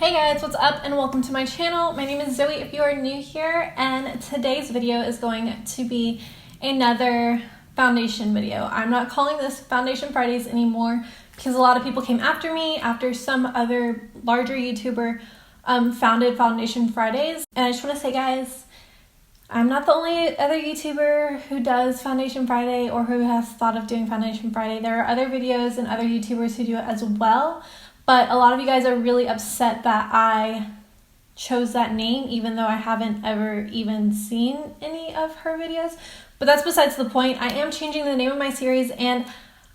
Hey guys, what's up and welcome to my channel. My name is Zoe if you are new here, and today's video is going to be another foundation video. I'm not calling this Foundation Fridays anymore because a lot of people came after me after some other larger YouTuber founded Foundation Fridays. And I just want to say, guys, I'm not the only other YouTuber who does Foundation Friday or who has thought of doing Foundation Friday. There are other videos and other YouTubers who do it as well. But a lot of you guys are really upset that I chose that name, even though I haven't ever even seen any of her videos. But that's besides the point. I am changing the name of my series, and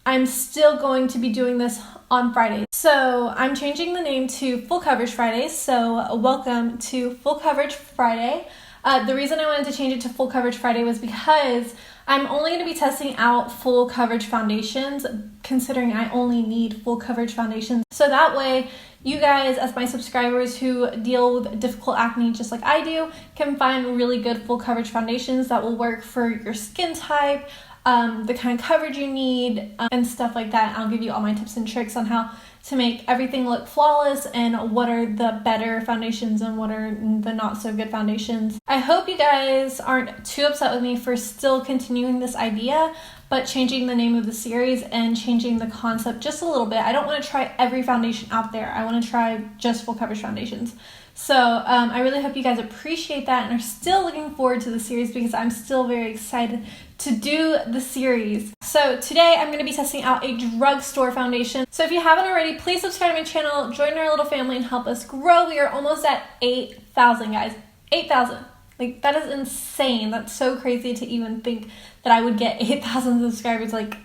I'm still going to be doing this on Fridays. So I'm changing the name to Full Coverage Fridays. So welcome to Full Coverage Friday. The reason I wanted to change it to Full Coverage Friday was because I'm only going to be testing out full coverage foundations, considering I only need full coverage foundations. So that way, you guys, as my subscribers who deal with difficult acne just like I do, can find really good full coverage foundations that will work for your skin type, the kind of coverage you need, and stuff like that. I'll give you all my tips and tricks on how to make everything look flawless and what are the better foundations and what are the not so good foundations. I hope you guys aren't too upset with me for still continuing this idea, but changing the name of the series and changing the concept just a little bit. I don't want to try every foundation out there. I want to try just full coverage foundations. So I really hope you guys appreciate that and are still looking forward to the series because I'm still very excited to do the series. So today I'm going to be testing out a Drugstore foundation. So if you haven't already, please subscribe to my channel, join our little family, and help us grow. We are almost at 8,000, guys. 8,000. Like, that is insane. That's so crazy to even think that I would get 8,000 subscribers. Like,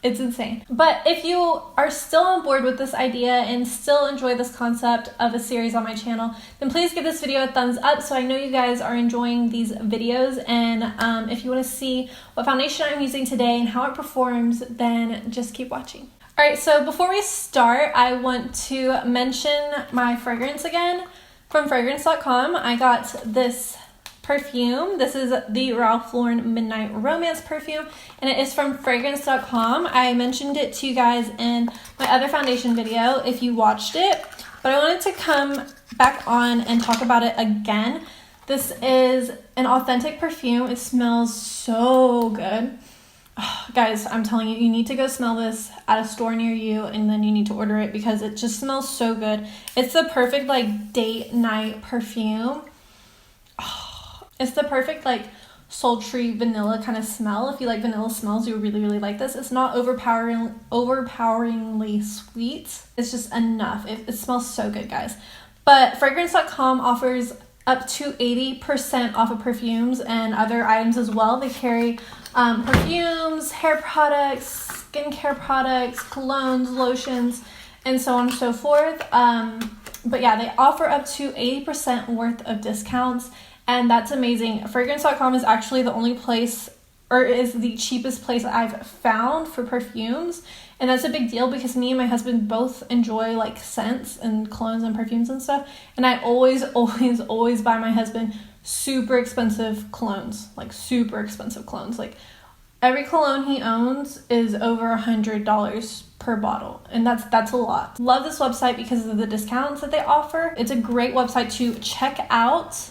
it's insane. But if you are still on board with this idea and still enjoy this concept of a series on my channel, then please give this video a thumbs up so I know you guys are enjoying these videos. And if you want to see what foundation I'm using today and how it performs, then just keep watching. All right, so before we start, I want to mention my fragrance again. From fragrance.com, I got this perfume. This is the Ralph Lauren Midnight Romance perfume, and it is from fragrance.com. I mentioned it to you guys in my other foundation video if you watched it, but I wanted to come back on and talk about it again. This is an authentic perfume. It smells so good. Oh, guys, I'm telling you, you need to go smell this at a store near you, and then you need to order it because it just smells so good. It's the perfect like date night perfume. It's the perfect like sultry vanilla kind of smell. If you like vanilla smells, you'll really, really like this. It's not overpoweringly sweet. It's just enough. It smells so good, guys. But fragrance.com offers up to 80% off of perfumes and other items as well. They carry perfumes, hair products, skincare products, colognes, lotions, and so on and so forth. But yeah, they offer up to 80% worth of discounts. And that's amazing. Fragrance.com is actually the only place, or is the cheapest place I've found for perfumes. And that's a big deal because me and my husband both enjoy like scents and colognes and perfumes and stuff. And I always buy my husband super expensive colognes, like super expensive colognes. Like every cologne he owns is over $100 per bottle, and that's a lot. Love this website because of the discounts that they offer. It's a great website to check out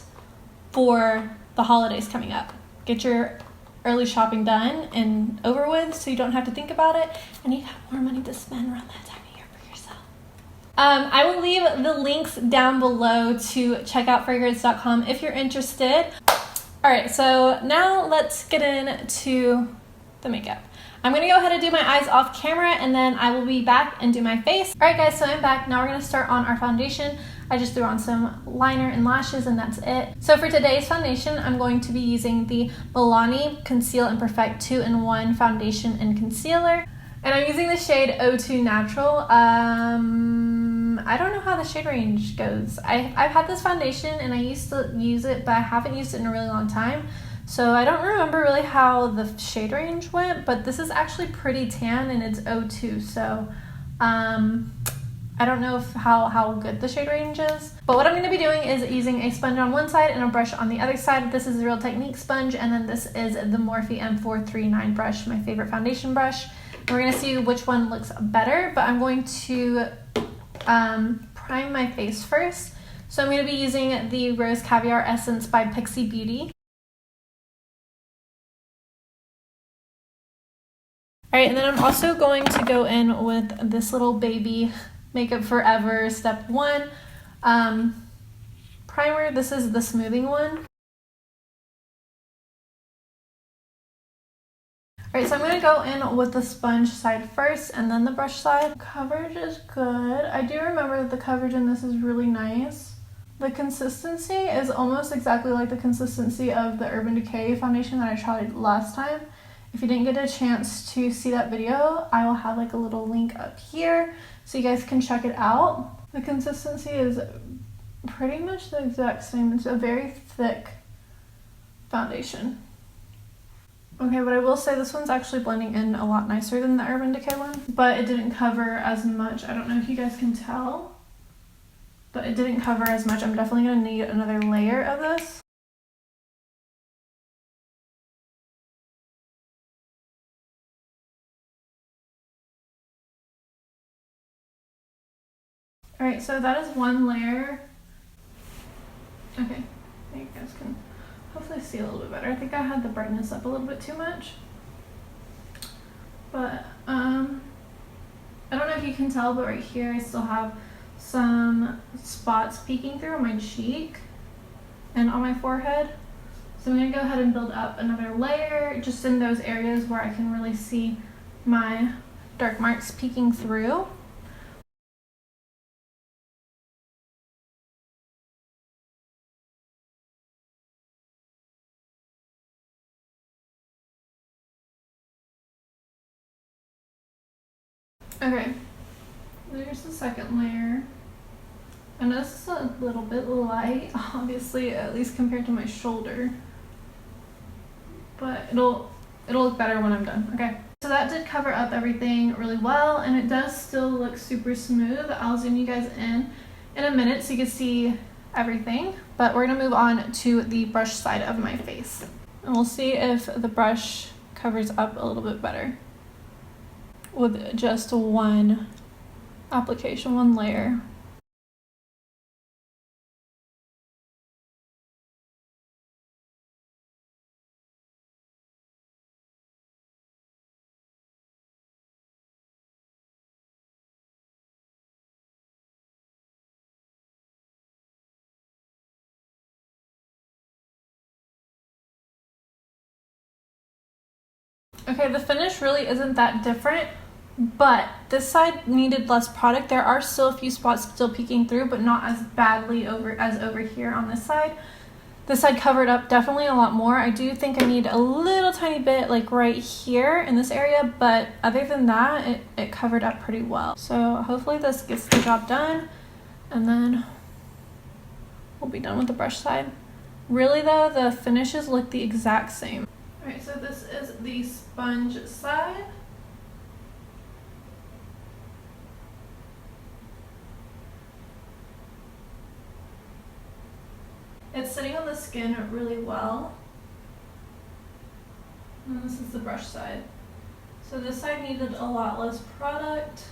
for the holidays coming up. Get your early shopping done and over with so you don't have to think about it and you have more money to spend around that time of year for yourself. I will leave the links down below to check out fragrance.com if you're interested. Alright, so now let's get into the makeup. I'm going to go ahead and do my eyes off camera and then I will be back and do my face. Alright guys, so I'm back. Now we're going to start on our foundation. I just threw on some liner and lashes and that's it. So for today's foundation, I'm going to be using the Milani Conceal and Perfect 2-in-1 foundation and concealer. And I'm using the shade 02 Natural. I don't know how the shade range goes. I've had this foundation and I used to use it, but I haven't used it in a really long time. So I don't remember really how the shade range went, but this is actually pretty tan and it's 02. So I don't know how good the shade range is. But what I'm going to be doing is using a sponge on one side and a brush on the other side. This is the Real Technique sponge, and then this is the Morphe M439 brush, my favorite foundation brush. And we're going to see which one looks better, but I'm going to prime my face first. So I'm going to be using the Rose Caviar Essence by Pixie Beauty. Alright, and then I'm also going to go in with this little baby Makeup Forever Step 1 primer. This is the smoothing one. Alright, so I'm going to go in with the sponge side first and then the brush side. Coverage is good. I do remember that the coverage in this is really nice. The consistency is almost exactly like the consistency of the Urban Decay foundation that I tried last time. If you didn't get a chance to see that video, I will have like a little link up here so you guys can check it out. The consistency is pretty much the exact same. It's a very thick foundation. Okay, but I will say this one's actually blending in a lot nicer than the Urban Decay one, but it didn't cover as much. I don't know if you guys can tell, but it didn't cover as much. I'm definitely going to need another layer of this. Alright, so that is one layer. Okay, you guys can hopefully see a little bit better. I think I had the brightness up a little bit too much. But, I don't know if you can tell, but right here I still have some spots peeking through on my cheek and on my forehead. So I'm going to go ahead and build up another layer just in those areas where I can really see my dark marks peeking through. Okay, there's the second layer. I know this is a little bit light, obviously, at least compared to my shoulder, but it'll look better when I'm done. Okay, so that did cover up everything really well, and it does still look super smooth. I'll zoom you guys in a minute so you can see everything, but we're gonna move on to the brush side of my face, and we'll see if the brush covers up a little bit better with just one application, one layer. Okay, the finish really isn't that different, but this side needed less product. There are still a few spots still peeking through, but not as badly as over here on this side. This side covered up definitely a lot more. I do think I need a little tiny bit like right here in this area, but other than that, it covered up pretty well. So hopefully this gets the job done, and then we'll be done with the brush side. Really though, the finishes look the exact same. Alright, so this is the sponge side. It's sitting on the skin really well. And this is the brush side. So this side needed a lot less product.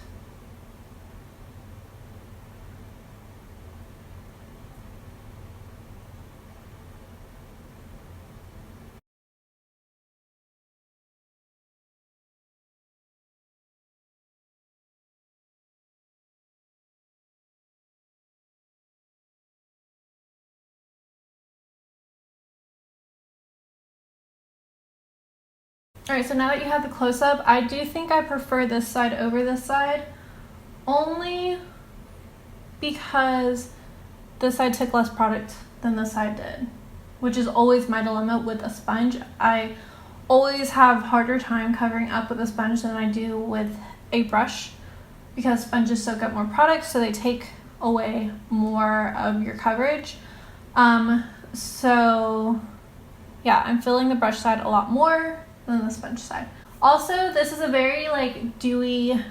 Alright, so now that you have the close-up, I do think I prefer this side over this side, only because this side took less product than this side did, which is always my dilemma with a sponge. I always have harder time covering up with a sponge than I do with a brush, because sponges soak up more product, so they take away more of your coverage. So yeah, I'm feeling the brush side a lot more than the sponge side. Also, this is a very like dewy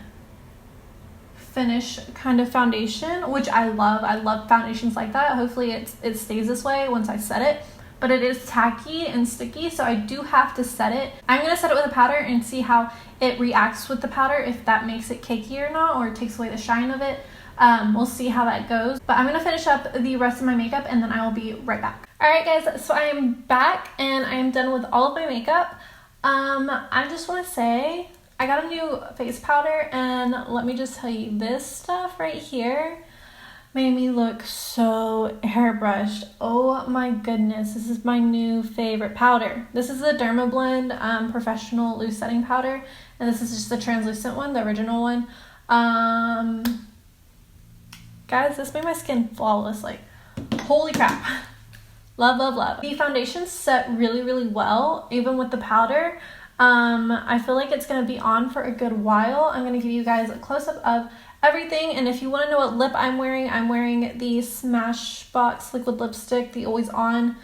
finish kind of foundation, which I love. I love foundations like that. Hopefully it stays this way once I set it, but it is tacky and sticky, so I do have to set it. I'm gonna set it with a powder and see how it reacts with the powder, if that makes it cakey or not, or takes away the shine of it. We'll see how that goes. But I'm going to finish up the rest of my makeup and then I will be right back. Alright guys, so I am back and I am done with all of my makeup. I just want to say I got a new face powder, and let me just tell you, this stuff right here made me look so airbrushed. Oh my goodness, this is my new favorite powder. This is the Dermablend Professional Loose Setting Powder, and this is just the translucent one, the original one. Guys, this made my skin flawless, like holy crap. Love, love, love. The foundation set really, really well, even with the powder. I feel like it's going to be on for a good while. I'm going to give you guys a close-up of everything, and if you want to know what lip I'm wearing the Smashbox liquid lipstick, the Always On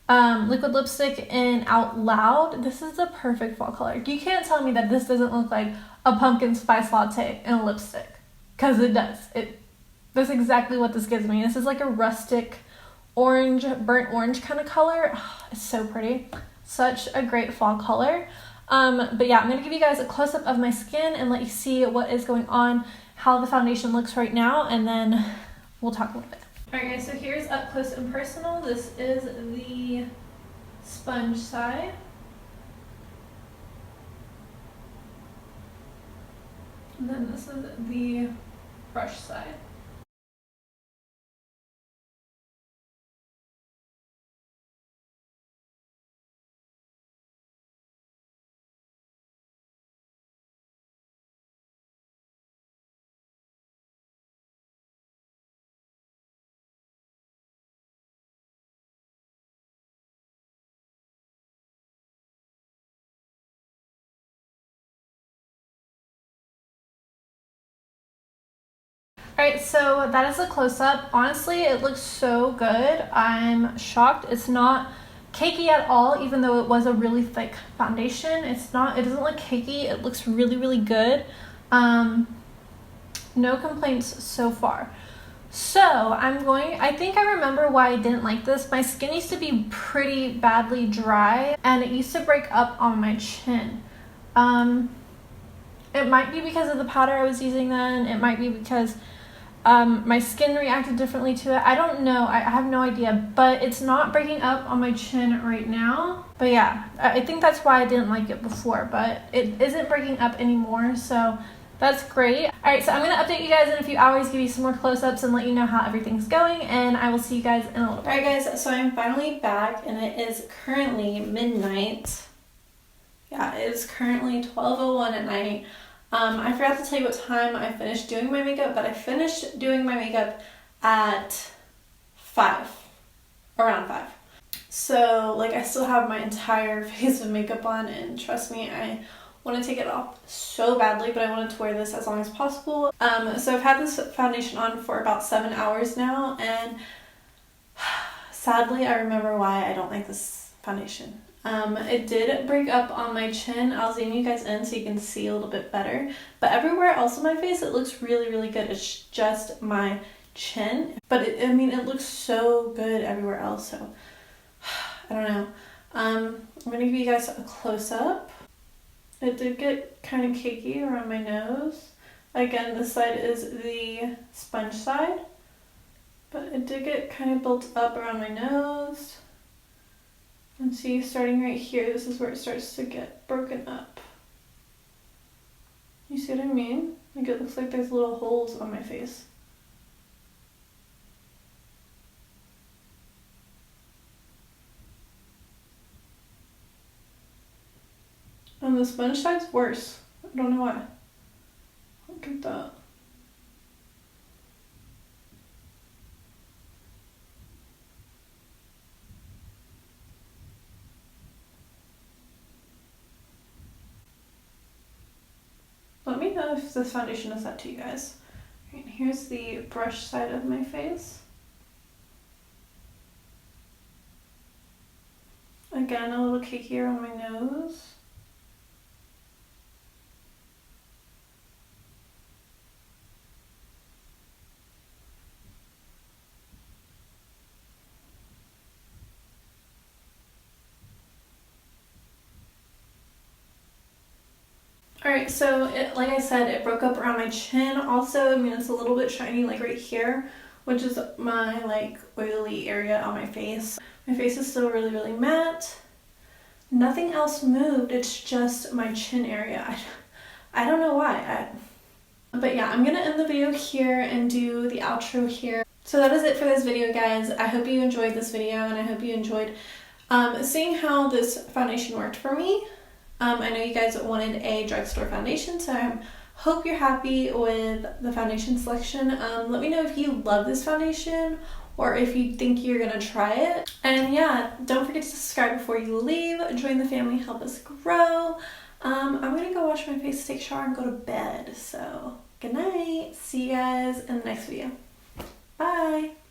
liquid lipstick in Out Loud. This is the perfect fall color. You can't tell me that this doesn't look like a pumpkin spice latte in a lipstick, because it does. That's exactly what this gives me. This is like a rustic orange, burnt orange kind of color. Oh, it's so pretty. Such a great fall color. But yeah, I'm going to give you guys a close-up of my skin and let you see what is going on, how the foundation looks right now, and then we'll talk a little bit. Alright guys, so here's up close and personal. This is the sponge side. And then this is the brush side. Alright, so that is a close-up. Honestly, it looks so good. I'm shocked. It's not cakey at all, even though it was a really thick foundation. It doesn't look cakey. It looks really, really good. No complaints so far. So I think I remember why I didn't like this. My skin used to be pretty badly dry, and it used to break up on my chin. It might be because of the powder I was using then. It might be because my skin reacted differently to it. I don't know. I have no idea, but it's not breaking up on my chin right now. But yeah, I think that's why I didn't like it before, but it isn't breaking up anymore, so that's great. Alright, so I'm going to update you guys in a few hours, give you some more close-ups, and let you know how everything's going, and I will see you guys in a little bit. Alright guys, so I'm finally back, and it is currently midnight. Yeah, it is currently 12:01 at night. I forgot to tell you what time I finished doing my makeup, but I finished doing my makeup at 5, around 5. So, like, I still have my entire face of makeup on, and trust me, I want to take it off so badly, but I wanted to wear this as long as possible. So I've had this foundation on for about 7 hours now, and sadly, I remember why I don't like this foundation. It did break up on my chin. I'll zoom you guys in so you can see a little bit better. But everywhere else on my face, it looks really, really good. It's just my chin. But it looks so good everywhere else. So, I don't know. I'm going to give you guys a close-up. It did get kind of cakey around my nose. Again, this side is the sponge side. But it did get kind of built up around my nose. And see, starting right here, this is where it starts to get broken up. You see what I mean? Like, it looks like there's little holes on my face. And the sponge side's worse. I don't know why. Look at that. Let me know if this foundation does that to you guys. Right, here's the brush side of my face. Again, a little cakier on my nose. Alright, so like I said, it broke up around my chin. Also, I mean, it's a little bit shiny like right here, which is my like oily area on my face. My face is still really, really matte. Nothing else moved. It's just my chin area. I don't know why. But yeah, I'm gonna end the video here and do the outro here. So that is it for this video, guys. I hope you enjoyed this video, and I hope you enjoyed seeing how this foundation worked for me. I know you guys wanted a drugstore foundation, so I hope you're happy with the foundation selection. Let me know if you love this foundation or if you think you're gonna try it. And yeah, don't forget to subscribe before you leave. Join the family, help us grow. I'm gonna go wash my face, take a shower, and go to bed. So good night. See you guys in the next video. Bye.